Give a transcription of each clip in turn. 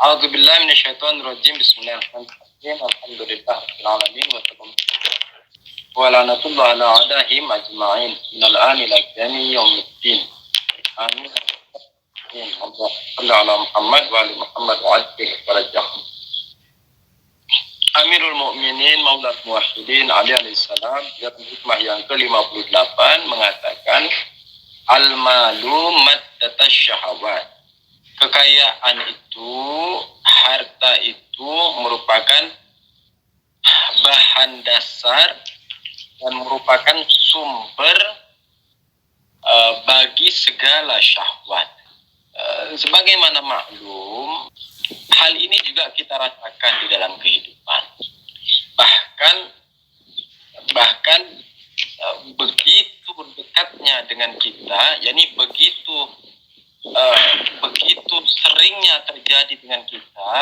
A'udzubillahi minasyaitonirrajim. Bismillahirrahmanirrahim. Alhamdulillahirabbil alamin wa lanatullah ala a'daihim ajma'in. Minal ani ila qiyami yaumiddin. Amin. Allahumma ala Muhammad wa ali Muhammad wa ajil farajah. Amirul Mukminin Maulana Muwahhidin Ali alaihissalam dalam hikmah yang ke-58 mengatakan al-malu maddatas syahawat. Kekayaan itu, harta itu merupakan bahan dasar dan merupakan sumber bagi segala syahwat. Sebagaimana maklum, hal ini juga kita rasakan di dalam kehidupan. Bahkan begitu dekatnya dengan kita, yakni begitu seringnya terjadi dengan kita,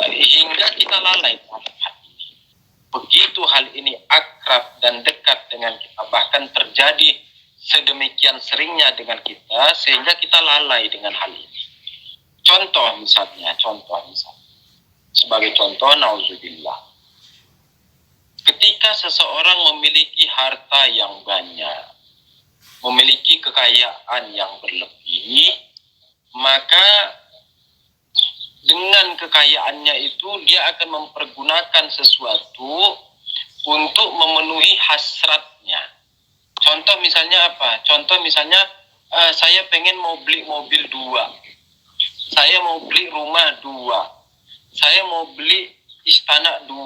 hingga kita lalai terhadap hal ini. Begitu hal ini akrab dan dekat dengan kita, bahkan terjadi sedemikian seringnya dengan kita, sehingga kita lalai dengan hal ini. Contoh misalnya, sebagai contoh, nauzubillah, ketika seseorang memiliki harta yang banyak, memiliki kekayaan yang berlebih, maka dengan kekayaannya itu dia akan mempergunakan sesuatu untuk memenuhi hasratnya. Contoh misalnya apa? Saya pengen mau beli mobil 2, saya mau beli rumah 2, saya mau beli istana 2,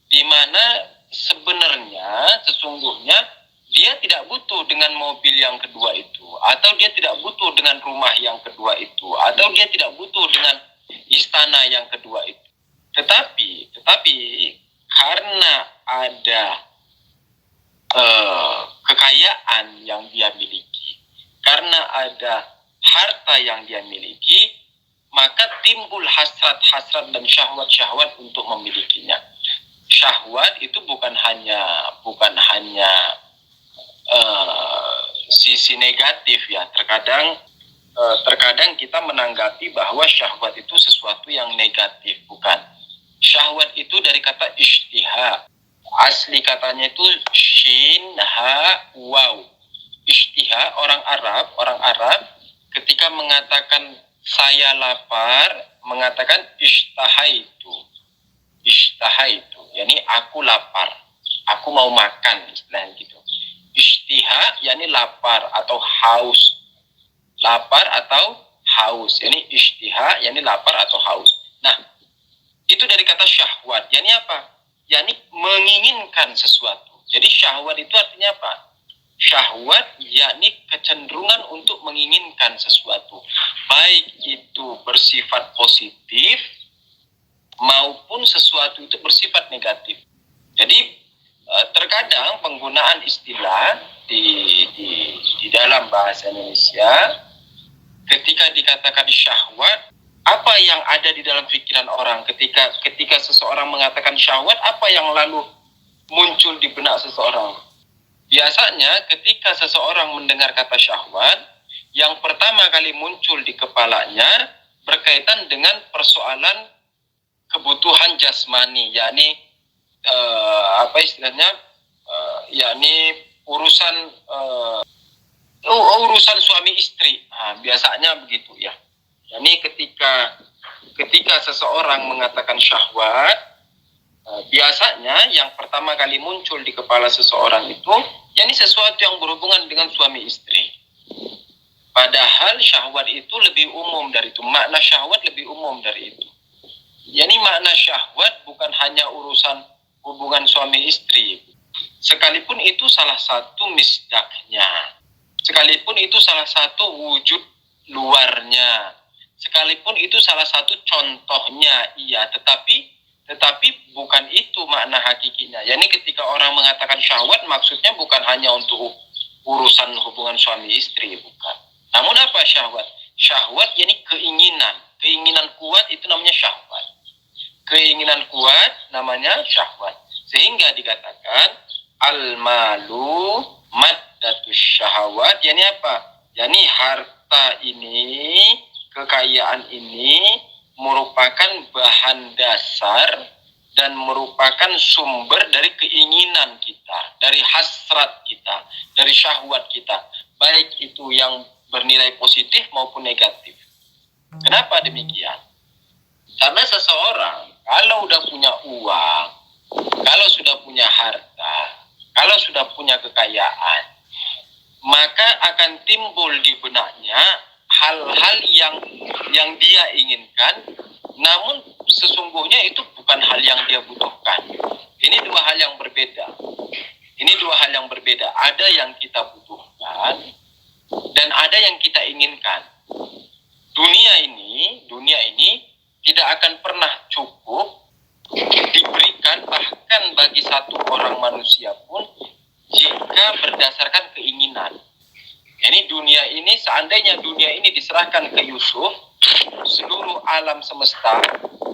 di mana sesungguhnya dia tidak butuh dengan mobil yang kedua itu, atau dia tidak butuh dengan rumah yang kedua itu, atau dia tidak butuh dengan istana yang kedua itu. Tetapi karena ada kekayaan yang dia miliki, karena ada harta yang dia miliki, maka timbul hasrat-hasrat dan syahwat-syahwat untuk memilikinya. Syahwat itu bukan hanya sisi negatif ya. Terkadang kita menanggapi bahwa syahwat itu sesuatu yang negatif. Bukan. Syahwat itu dari kata ishtiha. Asli katanya itu shin ha waw. Ishtiha, orang Arab ketika mengatakan saya lapar, mengatakan ishtahaitu, yakni aku lapar, aku mau makan, istilahnya gitu. Ishtiha yakni lapar atau haus. Lapar atau haus. Yani ishtiha yakni lapar atau haus. Nah, itu dari kata syahwat. Yani apa? Yani menginginkan sesuatu. Jadi syahwat itu artinya apa? Syahwat yakni kecenderungan untuk menginginkan sesuatu. Baik itu bersifat positif maupun sesuatu itu bersifat negatif. Jadi terkadang penggunaan istilah di dalam bahasa Indonesia ketika dikatakan syahwat, apa yang ada di dalam pikiran orang ketika seseorang mengatakan syahwat, apa yang lalu muncul di benak seseorang? Biasanya ketika seseorang mendengar kata syahwat, yang pertama kali muncul di kepalanya berkaitan dengan persoalan kebutuhan jasmani, yakni yakni urusan suami istri. Biasanya begitu ya. Yani ketika seseorang mengatakan syahwat, biasanya yang pertama kali muncul di kepala seseorang itu yakni sesuatu yang berhubungan dengan suami istri. Padahal syahwat itu lebih umum dari itu. Makna syahwat lebih umum dari itu. Yani makna syahwat bukan hanya urusan hubungan suami istri. Sekalipun itu salah satu misdaknya. Sekalipun itu salah satu wujud luarnya. Sekalipun itu salah satu contohnya, iya. Tetapi bukan itu makna hakikinya. Yani ketika orang mengatakan syahwat, maksudnya bukan hanya untuk urusan hubungan suami istri, bukan. Namun apa syahwat? Syahwat yani keinginan. Keinginan kuat itu namanya syahwat. Keinginan kuat namanya syahwat. Sehingga dikatakan al-malu maddatus syahwat. Yani apa? Yani harta ini, kekayaan ini merupakan bahan dasar dan merupakan sumber dari keinginan kita, dari hasrat kita, dari syahwat kita, baik itu yang bernilai positif maupun negatif. Kenapa demikian? Karena seseorang kalau udah punya uang, kalau sudah punya harta, kalau sudah punya kekayaan, maka akan timbul di benaknya hal-hal yang dia inginkan, namun sesungguhnya itu bukan hal yang dia butuhkan. Ini dua hal yang berbeda. Ini dua hal yang berbeda. Ada yang kita butuhkan dan ada yang kita inginkan. Dunia ini tidak akan pernah cukup diberikan bahkan bagi satu orang manusia pun jika berdasarkan keinginan. Ini dunia ini, seandainya dunia ini diserahkan ke Yusuf, seluruh alam semesta,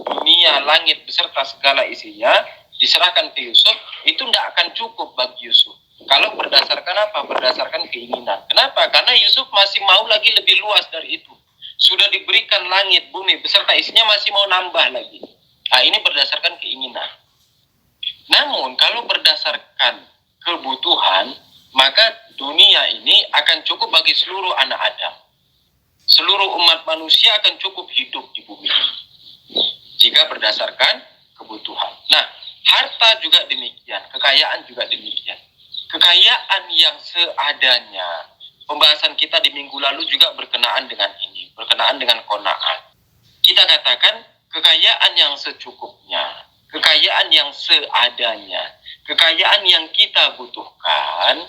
dunia, langit beserta segala isinya diserahkan ke Yusuf, itu tidak akan cukup bagi Yusuf. Kalau berdasarkan apa? Berdasarkan keinginan. Kenapa? Karena Yusuf masih mau lagi lebih luas dari itu. Sudah diberikan langit, bumi beserta isinya, masih mau nambah lagi. Nah, ini berdasarkan keinginan. Namun kalau berdasarkan kebutuhan, maka dunia ini akan cukup bagi seluruh anak Adam. Seluruh umat manusia akan cukup hidup di bumi ini jika berdasarkan kebutuhan. Nah, harta juga demikian, kekayaan juga demikian. Kekayaan yang seadanya. Pembahasan kita di minggu lalu juga berkenaan dengan ini, berkenaan dengan qanaah. Kita katakan kekayaan yang secukupnya, kekayaan yang seadanya, kekayaan yang kita butuhkan,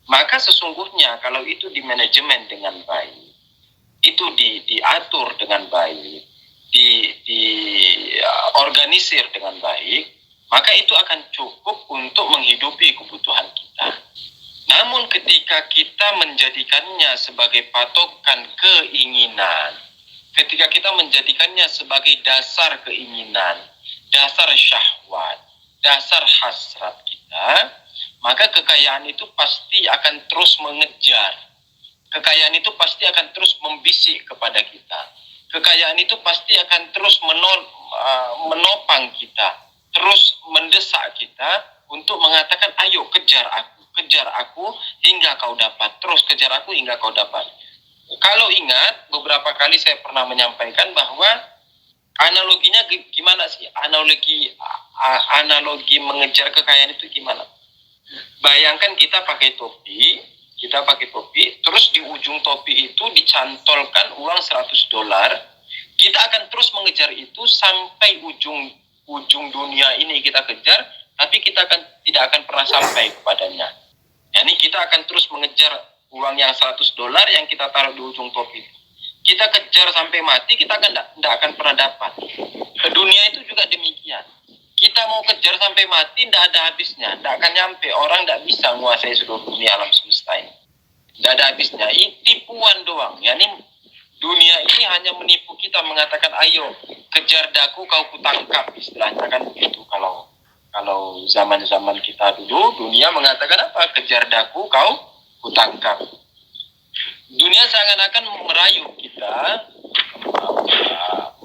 maka sesungguhnya kalau itu dimanajemen dengan baik, itu diatur dengan baik, diorganisir dengan baik, maka itu akan cukup untuk menghidupi kebutuhan kita. Namun ketika kita menjadikannya sebagai patokan keinginan, ketika kita menjadikannya sebagai dasar keinginan, dasar syahwat, dasar hasrat kita, maka kekayaan itu pasti akan terus mengejar. Kekayaan itu pasti akan terus membisik kepada kita. Kekayaan itu pasti akan terus menopang kita, terus mendesak kita untuk mengatakan, ayo kejar aku hingga kau dapat, terus kejar aku hingga kau dapat. Kalau ingat, beberapa kali saya pernah menyampaikan bahwa analoginya gimana sih? Analogi mengejar kekayaan itu gimana? Bayangkan kita pakai topi, terus di ujung topi itu dicantolkan uang $100. Kita akan terus mengejar itu sampai ujung dunia ini kita kejar, tapi kita tidak akan pernah sampai kepadanya. Yani kita akan terus mengejar uang yang $100 yang kita taruh di ujung topi. Kita kejar sampai mati, kita tidak akan pernah dapat. Ke dunia itu juga demikian. Kita mau kejar sampai mati, tidak ada habisnya, tidak akan nyampe. Orang tidak bisa menguasai seluruh dunia alam semesta ini. Tidak ada habisnya. Ini tipuan doang. Yani dunia ini hanya menipu kita, mengatakan, ayo kejar daku kau kutangkap, istilahnya kan begitu. Kalau zaman-zaman kita dulu, dunia mengatakan apa? Kejar daku kau kutangkap. Dunia seakan-akan merayu kita,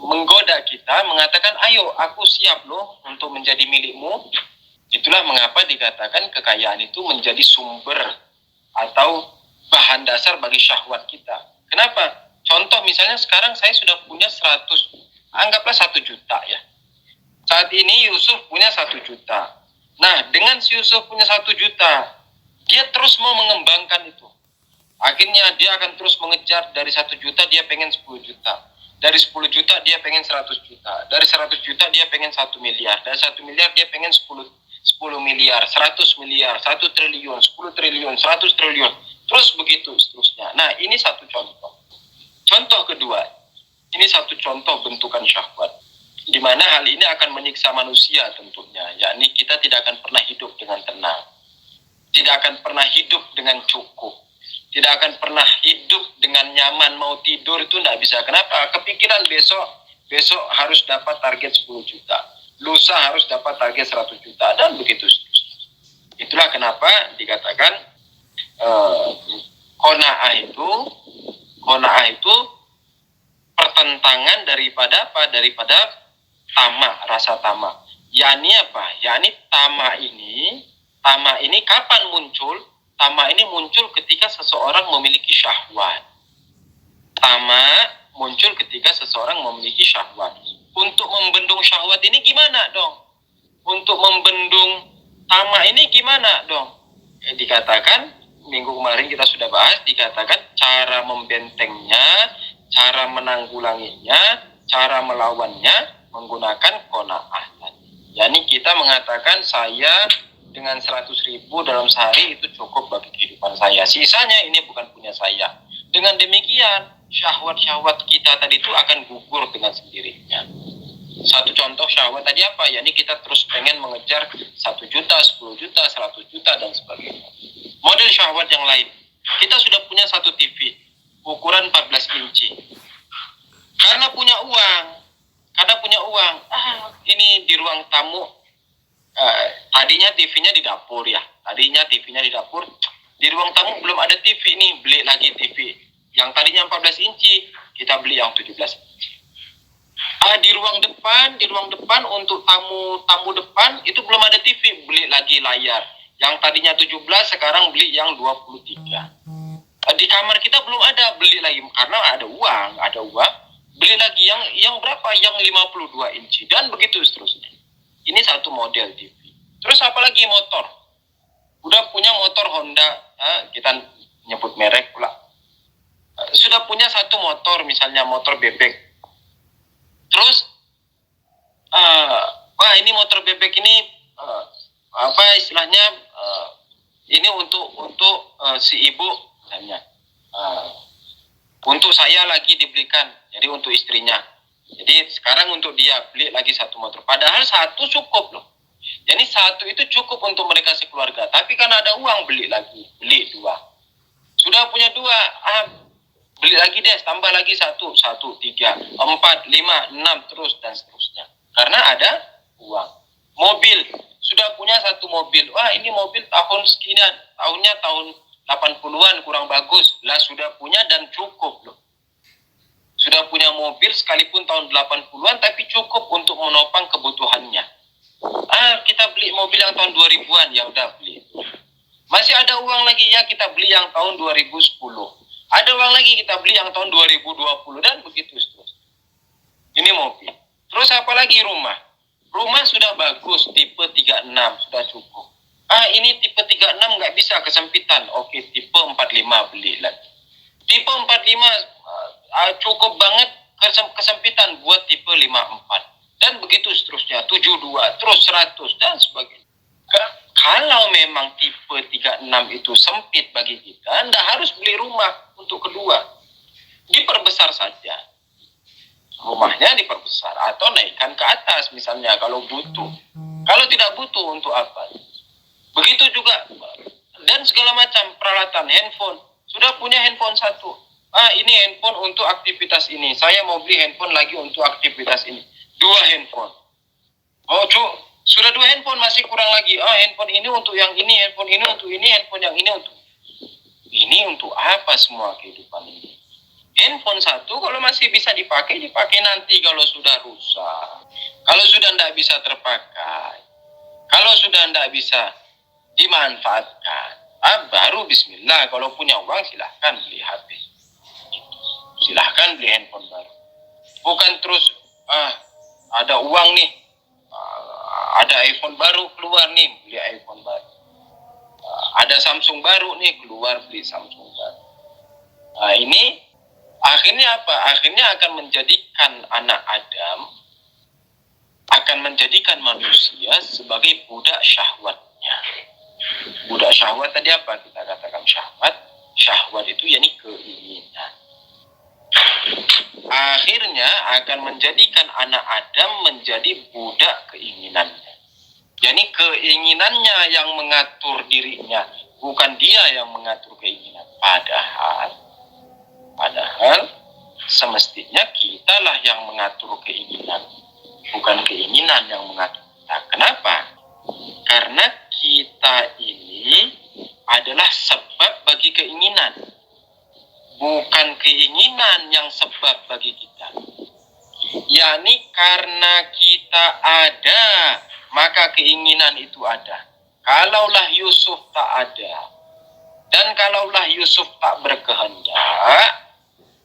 menggoda kita, mengatakan, ayo aku siap loh untuk menjadi milikmu. Itulah mengapa dikatakan kekayaan itu menjadi sumber atau bahan dasar bagi syahwat kita. Kenapa? Contoh misalnya sekarang saya sudah punya 100, anggaplah 1 juta ya. Saat ini Yusuf punya 1 juta. Nah, dengan si Yusuf punya 1 juta, dia terus mau mengembangkan itu. Akhirnya dia akan terus mengejar, dari 1 juta dia pengen 10 juta. Dari 10 juta dia pengen 100 juta. Dari 100 juta dia pengen 1 miliar. Dari 1 miliar dia pengen 10 miliar, 100 miliar, 1 triliun, 10 triliun, 100 triliun. Terus begitu seterusnya. Nah, ini satu contoh. Contoh kedua, ini satu contoh bentukan syahwat, di mana hal ini akan menyiksa manusia tentunya, yakni kita tidak akan pernah hidup dengan tenang, tidak akan pernah hidup dengan cukup, tidak akan pernah hidup dengan nyaman. Mau tidur itu tidak bisa. Kenapa? Kepikiran besok harus dapat target 10 juta, lusa harus dapat target 100 juta, dan begitu seterusnya. Itulah kenapa dikatakan qanaah itu pertentangan daripada apa? Daripada tamak, rasa tamak. Yani apa? Yani tamak ini kapan muncul? Tamak ini muncul ketika seseorang memiliki syahwat. Tamak muncul ketika seseorang memiliki syahwat. Untuk membendung syahwat ini gimana dong? Untuk membendung tamak ini gimana dong? Dikatakan, minggu kemarin kita sudah bahas, dikatakan cara membentengnya, cara menanggulanginya, cara melawannya menggunakan qanaah. Yani kita mengatakan saya dengan 100.000 dalam sehari itu cukup bagi kehidupan saya. Sisanya ini bukan punya saya. Dengan demikian, syahwat-syahwat kita tadi itu akan gugur dengan sendirinya. Satu contoh syahwat tadi apa? Yani kita terus pengen mengejar 1 juta, 10 juta, 100 juta, dan sebagainya. Model syahwat yang lain. Kita sudah punya satu TV, ukuran 14 inci. Karena punya uang, ini di ruang tamu, tadinya TV-nya di dapur ya. Di ruang tamu belum ada TV nih, beli lagi TV. Yang tadinya 14 inci, kita beli yang 17 inci. Di ruang depan untuk tamu depan itu belum ada TV, beli lagi layar. Yang tadinya 17 sekarang beli yang 23. Di kamar kita belum ada, beli lagi karena ada uang, beli lagi yang berapa? Yang 52 inci, dan begitu seterusnya. Ini satu model TV. Terus apalagi motor? Udah punya motor Honda, kita nyebut merek pula. Sudah punya satu motor, misalnya motor bebek. Terus ini motor bebek ini istilahnya ini untuk si ibu misalnya. Untuk saya lagi dibelikan, jadi untuk istrinya. Jadi sekarang untuk dia beli lagi satu motor. Padahal satu cukup loh. Jadi satu itu cukup untuk mereka sekeluarga. Tapi kan ada uang, beli 2. Sudah punya 2, beli lagi deh, tambah lagi 1, 3, 4, 5, 6, terus dan seterusnya. Karena ada uang. Mobil, sudah punya satu mobil. Ini mobil tahun sekian, tahunnya tahun 80-an, kurang bagus. Lah sudah punya dan cukup loh. Sudah punya mobil sekalipun tahun 80-an tapi cukup untuk menopang kebutuhannya. Kita beli mobil yang tahun 2000-an, ya udah beli. Masih ada uang lagi, ya kita beli yang tahun 2010. Ada uang lagi, kita beli yang tahun 2020, dan begitu seterusnya. Ini mobil. Terus apa lagi? Rumah. Rumah sudah bagus, tipe 36, sudah cukup. Ini tipe 36 nggak bisa, kesempitan. Oke, tipe 45 beli lagi. Tipe 45 cukup banget, kesempitan, buat tipe 54. Dan begitu seterusnya, 72, terus 100, dan sebagainya. Kalau memang tipe 36 itu sempit bagi kita, Anda harus beli rumah untuk kedua. Diperbesar saja. Rumahnya diperbesar, atau naikkan ke atas misalnya kalau butuh. Kalau tidak butuh, untuk apa? Begitu juga, dan segala macam peralatan, handphone. Sudah punya handphone 1. Ini handphone untuk aktivitas ini. Saya mau beli handphone lagi untuk aktivitas ini. 2 handphone. Sudah 2 handphone, masih kurang lagi. Handphone ini untuk yang ini, handphone ini untuk ini, handphone yang ini untuk ini. Untuk apa semua kehidupan ini? Handphone 1 kalau masih bisa dipakai nanti. Kalau sudah rusak, kalau sudah tidak bisa terpakai, kalau sudah tidak bisa dimanfaatkan, baru bismillah. Kalau punya uang silahkan beli HP, silahkan beli handphone baru. Bukan terus ada uang nih, ada iPhone baru keluar nih, beli iPhone baru. Ada Samsung baru nih, keluar, beli Samsung baru. Ini akhirnya apa? Akhirnya akan menjadikan anak Adam, akan menjadikan manusia sebagai budak syahwatnya. Budak syahwat tadi apa? Kita katakan syahwat. Syahwat itu yakni keinginan. Akhirnya akan menjadikan anak Adam menjadi budak keinginannya. Yani keinginannya yang mengatur dirinya, bukan dia yang mengatur keinginan. Padahal semestinya kitalah yang mengatur keinginan, bukan keinginan yang mengatur kita. Kenapa? Karena kita ini adalah sebab bagi keinginan. bukan keinginan yang sebab bagi kita. Yakni karena kita ada, maka keinginan itu ada. Kalaulah Yusuf tak ada, dan kalaulah Yusuf tak berkehendak,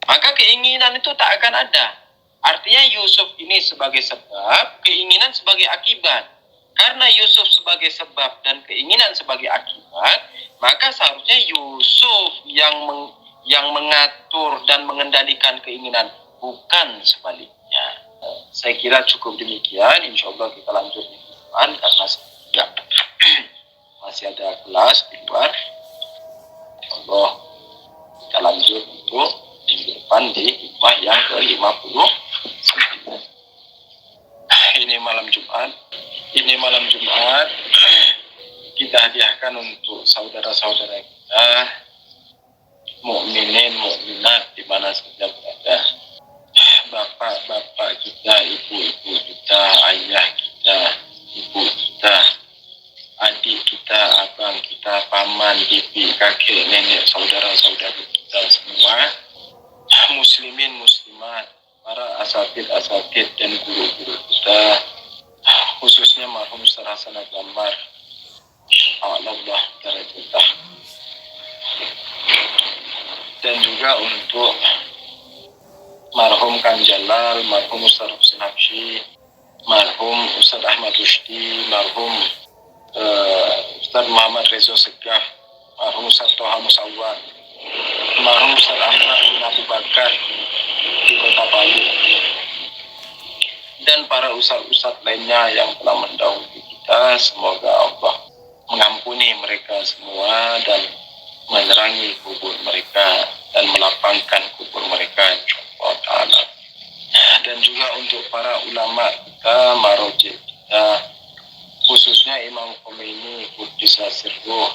maka keinginan itu tak akan ada. Artinya Yusuf ini sebagai sebab, keinginan sebagai akibat. Karena Yusuf sebagai sebab dan keinginan sebagai akibat, maka seharusnya Yusuf yang mengatur dan mengendalikan keinginan, bukan sebaliknya. Saya kira cukup demikian. Insya Allah kita lanjut di depan karena ya, masih ada kelas di luar. Allah kita lanjut untuk minggu depan di hikmah yang ke-59. Ini malam Jumat kita hadiahkan untuk saudara-saudara kita mukminin mukminat di mana saja berada, bapak-bapak kita, ibu-ibu kita, ayah kita, ibu kita, adik kita, abang kita, paman, bibi, kakek, nenek, saudara-saudari kita semua, muslimin, muslimat, para asatid dan guru-guru kita, khususnya marhum Ustaz Hasan Al-Gammar, Allah darajatah, dan juga untuk marhum Kang Jalal, marhum Ustaz Husin Habsyi, marhum Ustaz Ahmad Rusdi, marhum Ustaz Muhammad Rezo Segaf, marhum Ustaz Toha Musawwar, marhum Ustaz Ahmad bin Abu Bakar di Kota Palu, dan para ustaz-ustaz lainnya yang telah mendahului kita. Semoga Allah mengampuni mereka semua dan menerangi kubur mereka dan melapangkan kubur mereka, insyaallah ta'ala. Dan juga untuk para ulama kita, marojek kita, khususnya Imam Khomeini Quddisa Sirruh,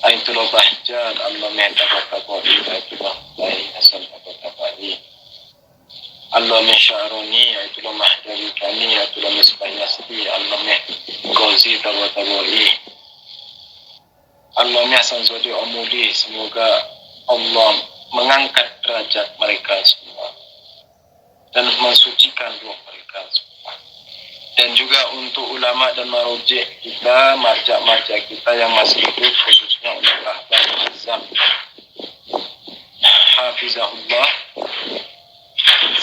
Ayatullah Bahjat, Allah Mehdabatakwari, Ayatullah Bayi Hasan Tabatabari, Allah Mesyaruni, Ayatullah Mahdawi Kani, Ayatullah Misbah Yasri, Allah Mehgozi Tabatabari, Allah Hasan Zodi Omuli. Semoga Allah mengangkat derajat mereka semua dan mensucikan ruh mereka semua. Dan juga untuk ulama dan marujik kita, marja-marja kita yang masih hidup, khususnya untuk Rahman Azam Hafizahullah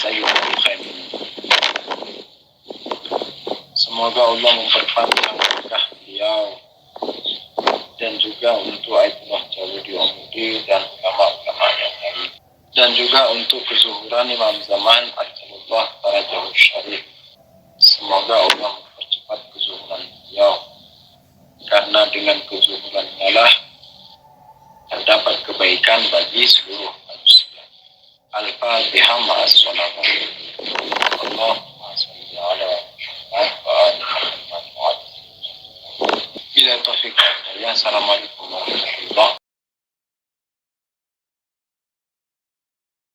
Sayyidul Khaim. Semoga Allah memperpanjang berkah beliau, dan juga untuk Ayatullah Jaludi Omudi dan ulama-ulama yang lain, dan juga untuk kezuhuran Imam Zaman Ajjalullah Farajahul Syarif. Semoga Allah mempercepat kezuhuran beliau, karena dengan kezuhurannya lah terdapat kebaikan bagi seluruh manusia. Al-Fatihah ma'as-salawat. Allahumma salli ala Muhammad wa ali Muhammad. Bila taufiq. Assalamualaikum.